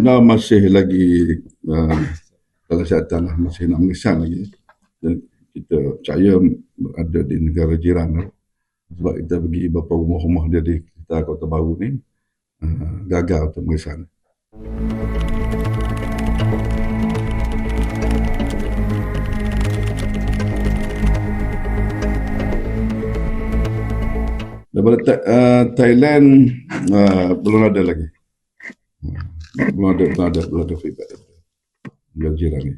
Sebenarnya masih lagi dalam syaitan lah, masih nak mengesan lagi. Dan kita percaya berada di negara jiran lah. Sebab kita pergi beberapa rumah-rumah dia di sekitar Kota Baru ni, gagal untuk mengesan. Daripada Thailand belum ada lagi. Belum ada feedback dari jiran ni.